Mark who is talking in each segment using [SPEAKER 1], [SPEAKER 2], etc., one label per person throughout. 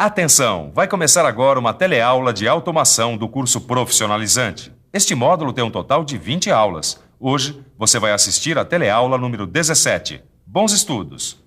[SPEAKER 1] Atenção! Vai começar agora uma teleaula de automação do curso profissionalizante. Este módulo tem um total de 20 aulas. Hoje, você vai assistir a teleaula número 17. Bons estudos!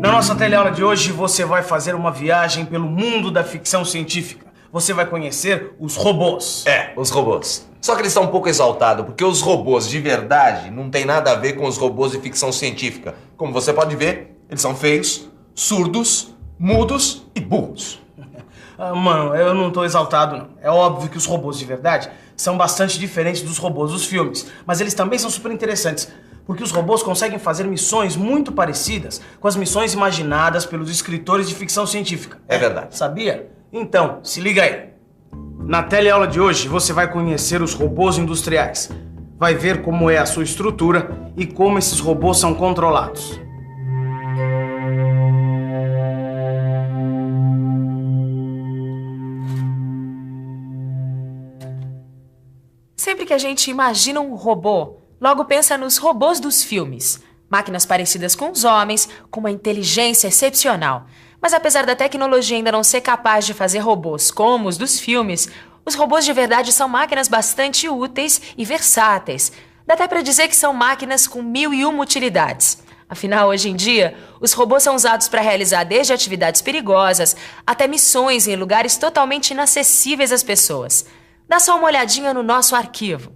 [SPEAKER 2] Na nossa teleaula de hoje, você vai fazer uma viagem pelo mundo da ficção científica. Você vai conhecer os robôs.
[SPEAKER 3] Os robôs. Só que eles estão um pouco exaltados, porque os robôs de verdade não tem nada a ver com os robôs de ficção científica. Como você pode ver, eles são feios, surdos, mudos e burros.
[SPEAKER 2] Mano, eu não tô exaltado, não. É óbvio que os robôs de verdade são bastante diferentes dos robôs dos filmes, mas eles também são super interessantes, porque os robôs conseguem fazer missões muito parecidas com as missões imaginadas pelos escritores de ficção científica.
[SPEAKER 3] É verdade.
[SPEAKER 2] Sabia? Então, se liga aí. Na teleaula de hoje, você vai conhecer os robôs industriais. Vai ver como é a sua estrutura e como esses robôs são controlados.
[SPEAKER 4] Sempre que a gente imagina um robô, logo pensa nos robôs dos filmes. Máquinas parecidas com os homens, com uma inteligência excepcional. Mas apesar da tecnologia ainda não ser capaz de fazer robôs como os dos filmes, os robôs de verdade são máquinas bastante úteis e versáteis. Dá até pra dizer que são máquinas com 1001 utilidades. Afinal, hoje em dia, os robôs são usados para realizar desde atividades perigosas até missões em lugares totalmente inacessíveis às pessoas. Dá só uma olhadinha no nosso arquivo.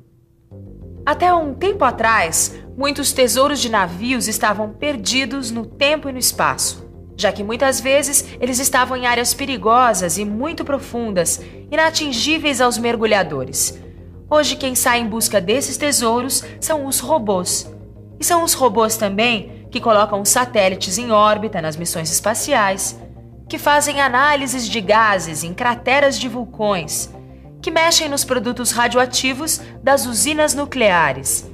[SPEAKER 4] Até um tempo atrás, muitos tesouros de navios estavam perdidos no tempo e no espaço, já que muitas vezes eles estavam em áreas perigosas e muito profundas, inatingíveis aos mergulhadores. Hoje, quem sai em busca desses tesouros são os robôs. E são os robôs também que colocam os satélites em órbita nas missões espaciais, que fazem análises de gases em crateras de vulcões, que mexem nos produtos radioativos das usinas nucleares.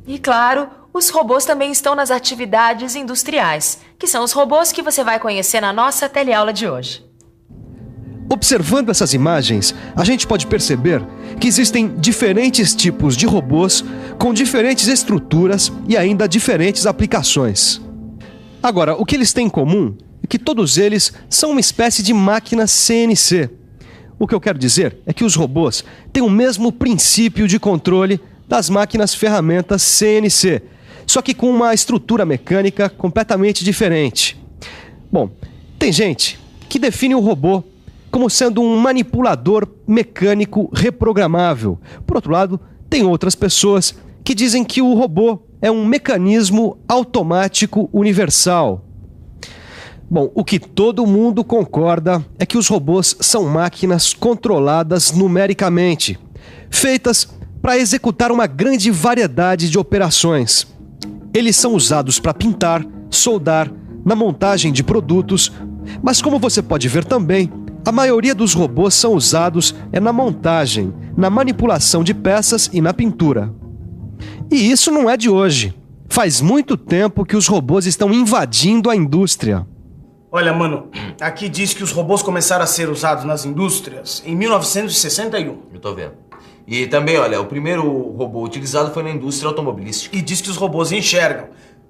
[SPEAKER 4] E claro, os robôs também estão nas atividades industriais, que são os robôs que você vai conhecer na nossa teleaula de hoje.
[SPEAKER 5] Observando essas imagens, a gente pode perceber que existem diferentes tipos de robôs com diferentes estruturas e ainda diferentes aplicações. Agora, o que eles têm em comum é que todos eles são uma espécie de máquina CNC. O que eu quero dizer é que os robôs têm o mesmo princípio de controle das máquinas ferramentas CNC, só que com uma estrutura mecânica completamente diferente. Bom, tem gente que define o robô como sendo um manipulador mecânico reprogramável. Por outro lado, tem outras pessoas que dizem que o robô é um mecanismo automático universal. Bom, o que todo mundo concorda é que os robôs são máquinas controladas numericamente, feitas para executar uma grande variedade de operações. Eles são usados para pintar, soldar, na montagem de produtos, mas como você pode ver também, a maioria dos robôs são usados na montagem, na manipulação de peças e na pintura. E isso não é de hoje. Faz muito tempo que os robôs estão invadindo a indústria.
[SPEAKER 2] Olha, mano, aqui diz que os robôs começaram a ser usados nas indústrias em 1961.
[SPEAKER 3] Eu tô vendo. E também, olha, o primeiro robô utilizado foi na indústria automobilística.
[SPEAKER 2] E diz que os robôs enxergam.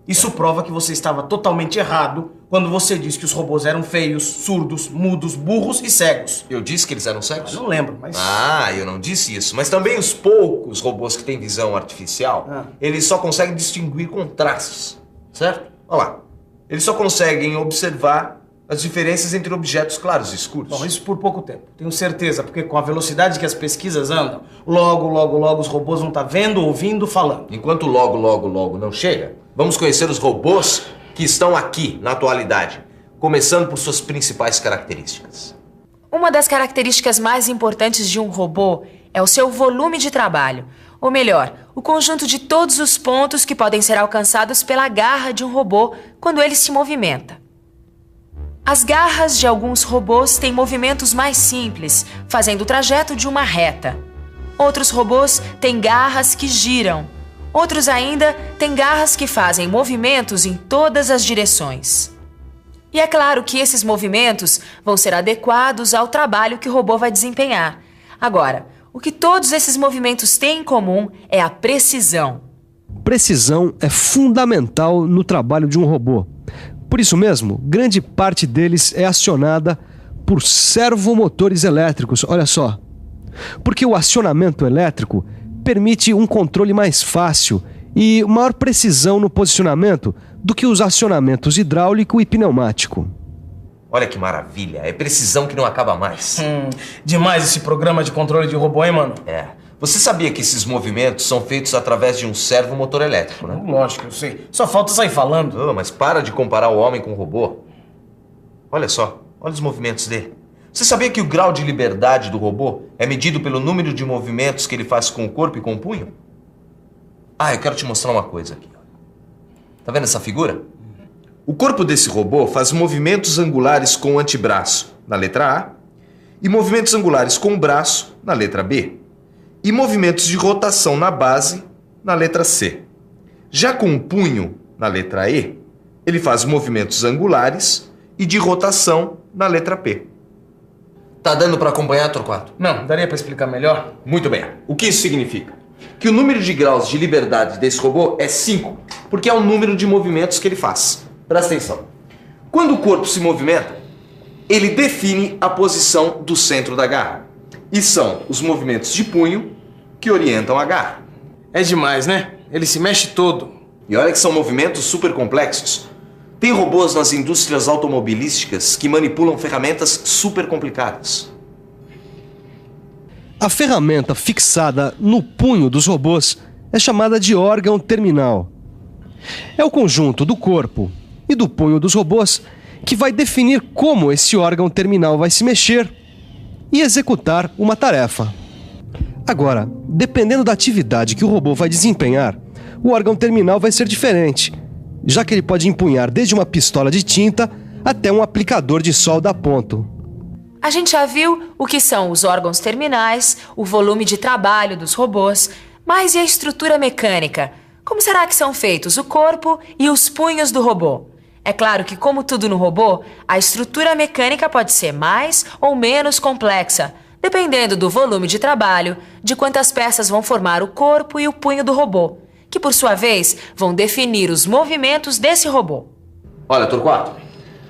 [SPEAKER 2] Isso prova que você estava totalmente errado quando você disse que os robôs eram feios, surdos, mudos, burros e cegos.
[SPEAKER 3] Eu disse que eles eram cegos?
[SPEAKER 2] Eu não lembro, mas...
[SPEAKER 3] Eu não disse isso. Mas também os poucos robôs que têm visão artificial, eles só conseguem distinguir contrastes, certo? Olha lá. Eles só conseguem observar as diferenças entre objetos claros e escuros.
[SPEAKER 2] Bom, isso por pouco tempo. Tenho certeza, porque com a velocidade que as pesquisas andam, logo os robôs vão estar vendo, ouvindo, falando.
[SPEAKER 3] Enquanto logo não chega, vamos conhecer os robôs que estão aqui na atualidade, começando por suas principais características.
[SPEAKER 4] Uma das características mais importantes de um robô é o seu volume de trabalho. Ou melhor, o conjunto de todos os pontos que podem ser alcançados pela garra de um robô quando ele se movimenta. As garras de alguns robôs têm movimentos mais simples, fazendo o trajeto de uma reta. Outros robôs têm garras que giram. Outros ainda têm garras que fazem movimentos em todas as direções. E é claro que esses movimentos vão ser adequados ao trabalho que o robô vai desempenhar. Agora, o que todos esses movimentos têm em comum é a precisão.
[SPEAKER 5] Precisão é fundamental no trabalho de um robô. Por isso mesmo, grande parte deles é acionada por servomotores elétricos, olha só. Porque o acionamento elétrico permite um controle mais fácil e maior precisão no posicionamento do que os acionamentos hidráulico e pneumático.
[SPEAKER 3] Olha que maravilha, é precisão que não acaba mais.
[SPEAKER 2] Demais esse programa de controle de robô, hein, mano?
[SPEAKER 3] É. Você sabia que esses movimentos são feitos através de um servomotor elétrico, né?
[SPEAKER 2] Lógico, eu sei. Só falta sair falando.
[SPEAKER 3] Oh, mas para de comparar o homem com o robô. Olha só, olha os movimentos dele. Você sabia que o grau de liberdade do robô é medido pelo número de movimentos que ele faz com o corpo e com o punho? Ah, eu quero te mostrar uma coisa aqui. Tá vendo essa figura? O corpo desse robô faz movimentos angulares com o antebraço, na letra A, e movimentos angulares com o braço, na letra B, e movimentos de rotação na base, na letra C. Já com o punho, na letra E, ele faz movimentos angulares e de rotação na letra P. Tá dando para acompanhar, Torquato?
[SPEAKER 2] Não, daria para explicar melhor?
[SPEAKER 3] Muito bem. O que isso significa? Que o número de graus de liberdade desse robô é 5, porque é o número de movimentos que ele faz. Presta atenção. Quando o corpo se movimenta, ele define a posição do centro da garra. E são os movimentos de punho que orientam a garra.
[SPEAKER 2] É demais, né? Ele se mexe todo.
[SPEAKER 3] E olha que são movimentos super complexos. Tem robôs nas indústrias automobilísticas que manipulam ferramentas super complicadas.
[SPEAKER 5] A ferramenta fixada no punho dos robôs é chamada de órgão terminal. É o conjunto do corpo e do punho dos robôs que vai definir como esse órgão terminal vai se mexer e executar uma tarefa. Agora, dependendo da atividade que o robô vai desempenhar, o órgão terminal vai ser diferente, já que ele pode empunhar desde uma pistola de tinta até um aplicador de solda a ponto.
[SPEAKER 4] A gente já viu o que são os órgãos terminais, o volume de trabalho dos robôs, mas e a estrutura mecânica? Como será que são feitos o corpo e os punhos do robô? É claro que, como tudo no robô, a estrutura mecânica pode ser mais ou menos complexa, dependendo do volume de trabalho, de quantas peças vão formar o corpo e o punho do robô, que por sua vez vão definir os movimentos desse robô.
[SPEAKER 3] Olha, Torquato,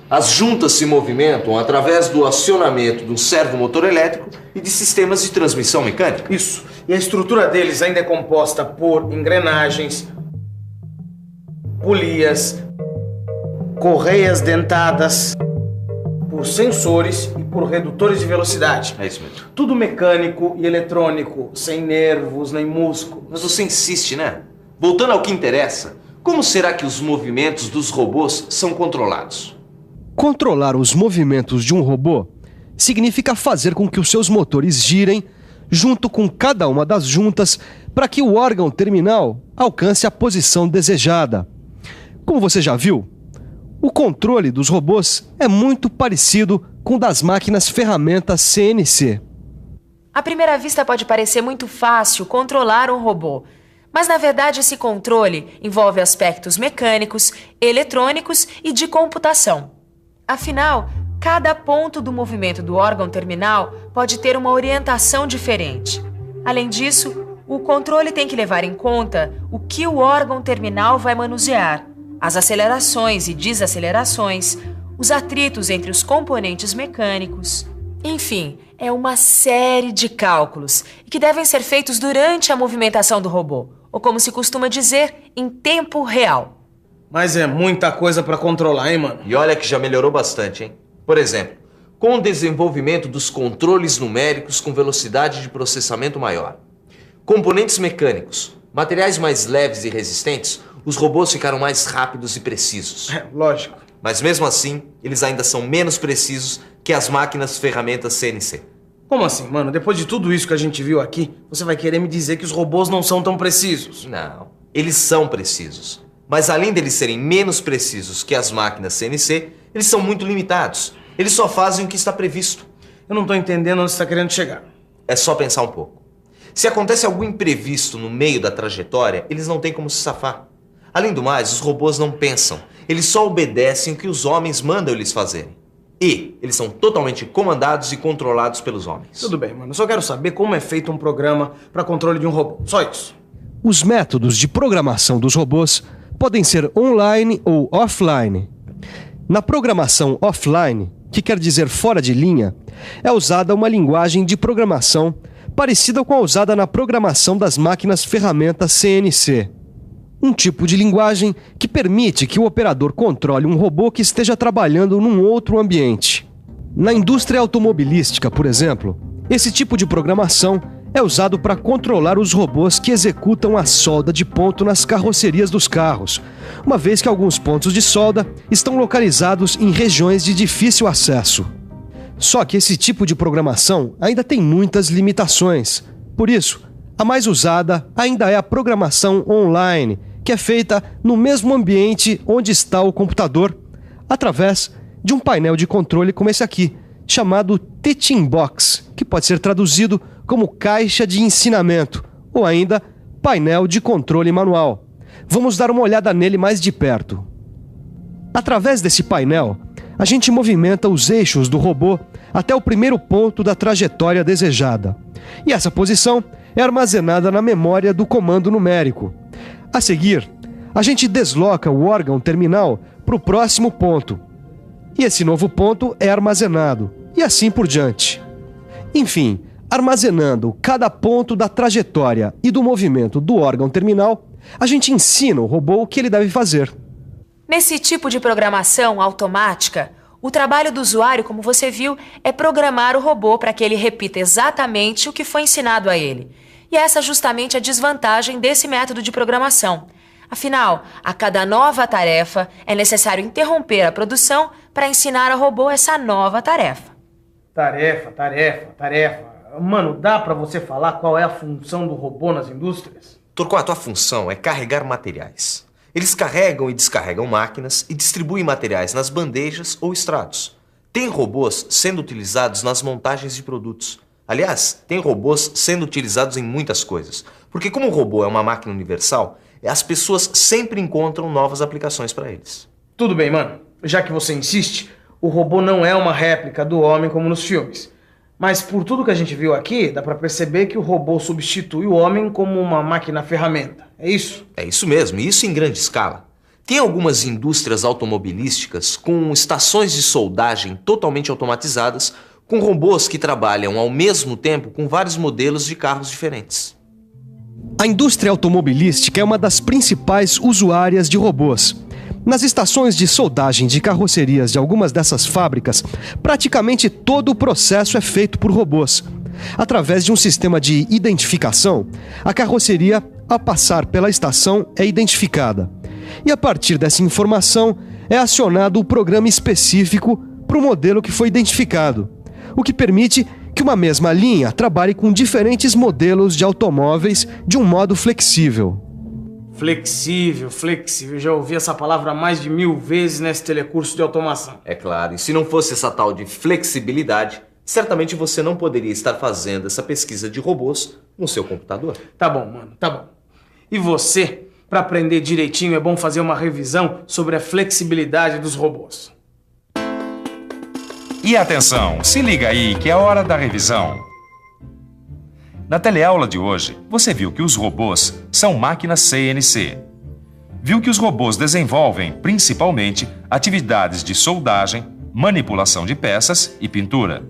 [SPEAKER 3] as juntas se movimentam através do acionamento do servomotor elétrico e de sistemas de transmissão mecânica.
[SPEAKER 2] Isso. E a estrutura deles ainda é composta por engrenagens, polias, correias dentadas, por sensores e por redutores de velocidade.
[SPEAKER 3] É isso mesmo.
[SPEAKER 2] Tudo mecânico e eletrônico, sem nervos nem músculo.
[SPEAKER 3] Mas você insiste, né? Voltando ao que interessa, como será que os movimentos dos robôs são controlados?
[SPEAKER 5] Controlar os movimentos de um robô significa fazer com que os seus motores girem junto com cada uma das juntas para que o órgão terminal alcance a posição desejada. Como você já viu, o controle dos robôs é muito parecido com o das máquinas ferramentas CNC.
[SPEAKER 4] À primeira vista pode parecer muito fácil controlar um robô, mas na verdade esse controle envolve aspectos mecânicos, eletrônicos e de computação. Afinal, cada ponto do movimento do órgão terminal pode ter uma orientação diferente. Além disso, o controle tem que levar em conta o que o órgão terminal vai manusear, as acelerações e desacelerações, os atritos entre os componentes mecânicos. Enfim, é uma série de cálculos que devem ser feitos durante a movimentação do robô, ou como se costuma dizer, em tempo real.
[SPEAKER 2] Mas é muita coisa pra controlar, hein, mano?
[SPEAKER 3] E olha que já melhorou bastante, hein? Por exemplo, com o desenvolvimento dos controles numéricos com velocidade de processamento maior, componentes mecânicos, materiais mais leves e resistentes, os robôs ficaram mais rápidos e precisos.
[SPEAKER 2] Lógico.
[SPEAKER 3] Mas mesmo assim, eles ainda são menos precisos que as máquinas ferramentas CNC.
[SPEAKER 2] Como assim, mano? Depois de tudo isso que a gente viu aqui, você vai querer me dizer que os robôs não são tão precisos?
[SPEAKER 3] Não, eles são precisos. Mas além deles serem menos precisos que as máquinas CNC, eles são muito limitados. Eles só fazem o que está previsto.
[SPEAKER 2] Eu não tô entendendo onde você está querendo chegar.
[SPEAKER 3] É só pensar um pouco. Se acontece algum imprevisto no meio da trajetória, eles não têm como se safar. Além do mais, os robôs não pensam. Eles só obedecem o que os homens mandam eles fazerem. E eles são totalmente comandados e controlados pelos homens.
[SPEAKER 2] Tudo bem, mano. Eu só quero saber como é feito um programa para controle de um robô. Só isso.
[SPEAKER 5] Os métodos de programação dos robôs podem ser online ou offline. Na programação offline, que quer dizer fora de linha, é usada uma linguagem de programação parecida com a usada na programação das máquinas ferramentas CNC. Um tipo de linguagem que permite que o operador controle um robô que esteja trabalhando num outro ambiente. Na indústria automobilística, por exemplo, esse tipo de programação é usado para controlar os robôs que executam a solda de ponto nas carrocerias dos carros, uma vez que alguns pontos de solda estão localizados em regiões de difícil acesso. Só que esse tipo de programação ainda tem muitas limitações. Por isso, a mais usada ainda é a programação online, que é feita no mesmo ambiente onde está o computador, através de um painel de controle como esse aqui, chamado Teaching Box, que pode ser traduzido como caixa de ensinamento, ou ainda painel de controle manual. Vamos dar uma olhada nele mais de perto. Através desse painel, a gente movimenta os eixos do robô até o primeiro ponto da trajetória desejada. E essa posição é armazenada na memória do comando numérico. A seguir, a gente desloca o órgão terminal para o próximo ponto. E esse novo ponto é armazenado, e assim por diante. Enfim, armazenando cada ponto da trajetória e do movimento do órgão terminal, a gente ensina o robô o que ele deve fazer.
[SPEAKER 4] Nesse tipo de programação automática, o trabalho do usuário, como você viu, é programar o robô para que ele repita exatamente o que foi ensinado a ele. E essa é justamente a desvantagem desse método de programação. Afinal, a cada nova tarefa, é necessário interromper a produção para ensinar ao robô essa nova tarefa.
[SPEAKER 2] Tarefa. Mano, dá pra você falar qual é a função do robô nas indústrias?
[SPEAKER 3] Torquato, a função é carregar materiais. Eles carregam e descarregam máquinas e distribuem materiais nas bandejas ou estrados. Tem robôs sendo utilizados nas montagens de produtos. Aliás, tem robôs sendo utilizados em muitas coisas. Porque como o robô é uma máquina universal, as pessoas sempre encontram novas aplicações para eles.
[SPEAKER 2] Tudo bem, mano. Já que você insiste, o robô não é uma réplica do homem como nos filmes. Mas por tudo que a gente viu aqui, dá pra perceber que o robô substitui o homem como uma máquina-ferramenta. É isso?
[SPEAKER 3] É isso mesmo, e isso em grande escala. Tem algumas indústrias automobilísticas com estações de soldagem totalmente automatizadas, com robôs que trabalham ao mesmo tempo com vários modelos de carros diferentes.
[SPEAKER 5] A indústria automobilística é uma das principais usuárias de robôs. Nas estações de soldagem de carrocerias de algumas dessas fábricas, praticamente todo o processo é feito por robôs. Através de um sistema de identificação, a carroceria, ao passar pela estação, é identificada. E a partir dessa informação, é acionado o programa específico para o modelo que foi identificado, o que permite que uma mesma linha trabalhe com diferentes modelos de automóveis de um modo flexível.
[SPEAKER 2] Flexível. Já ouvi essa palavra mais de 1000 vezes nesse telecurso de automação.
[SPEAKER 3] É claro, e se não fosse essa tal de flexibilidade, certamente você não poderia estar fazendo essa pesquisa de robôs no seu computador.
[SPEAKER 2] Tá bom, mano, tá bom. E você, para aprender direitinho, é bom fazer uma revisão sobre a flexibilidade dos robôs.
[SPEAKER 1] E atenção, se liga aí que é hora da revisão. Na teleaula de hoje, você viu que os robôs são máquinas CNC. Viu que os robôs desenvolvem, principalmente, atividades de soldagem, manipulação de peças e pintura.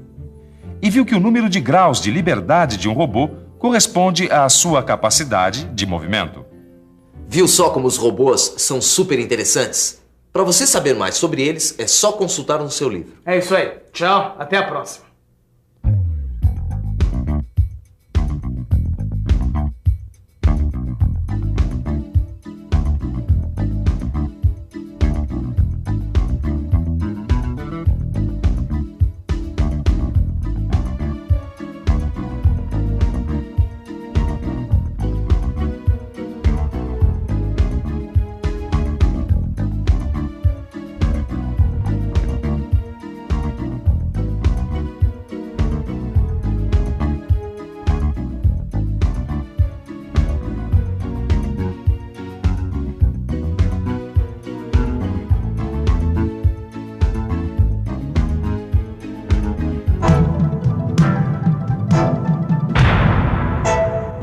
[SPEAKER 1] E viu que o número de graus de liberdade de um robô corresponde à sua capacidade de movimento.
[SPEAKER 3] Viu só como os robôs são super interessantes? Para você saber mais sobre eles, é só consultar no seu livro.
[SPEAKER 2] É isso aí. Tchau, até a próxima.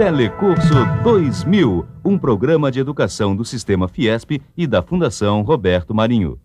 [SPEAKER 6] Telecurso 2000, um programa de educação do Sistema Fiesp e da Fundação Roberto Marinho.